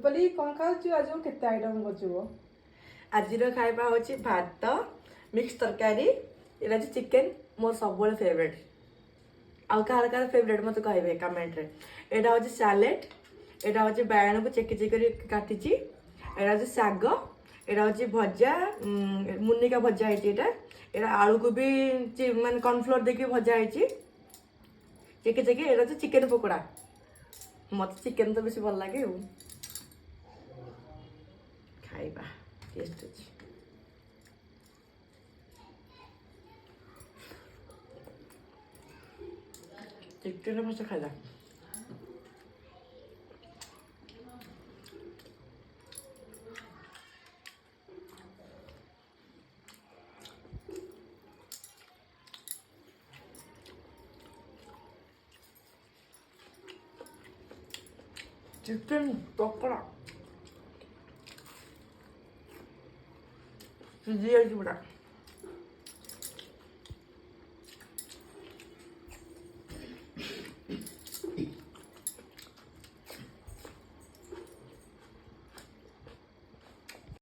ରୂପାଲି କ'ଣ ଖାଉଛୁ ଆଜି କେତେ ଆଇଟମ୍ କରୁଛୁ? ଆଜିର ଖାଇବା ହେଉଛି ଭାତ ମିକ୍ସ ତରକାରୀ ଏଇଟା ହେଉଛି ଚିକେନ୍ ମୋର ସବୁବେଳେ ଫେଭରେଟ୍ ଆଉ କାହାର କାହାର ଫେଭରେଟ୍ ମୋତେ କହିବେ କମେଣ୍ଟରେ। ଏଇଟା ହେଉଛି ସାଲେଡ୍ ଏଇଟା ହେଉଛି ବାଇଗଣକୁ ଚେକି ଚେକି କରି କାଟିଛି ଏଇଟା ହେଉଛି ଶାଗ ଏଇଟା ହେଉଛି ଭଜା ମୁନିକା ଭଜା ହେଇଛି ଏଇଟା ଆଳୁକୁ ବି ମାନେ କର୍ଣ୍ଣଫ୍ଲୋର ଦେଇକି ଭଜା ହେଇଛି ଚେକି ଚେକି ଏଇଟା ହେଉଛି ଚିକେନ୍ ପକୋଡ଼ା ମୋତେ ଚିକେନ୍ ତ ବେଶୀ ଭଲ ଲାଗେ ଆଉ ଖାଇବା ଟେଷ୍ଟ ଅଛି। ଚିକେନ୍ ଭଜା ଖାଇଲା ଚିକେନ୍ ପକୋଡ଼ା ସିଝି ଯାଇଛି ପୁରା।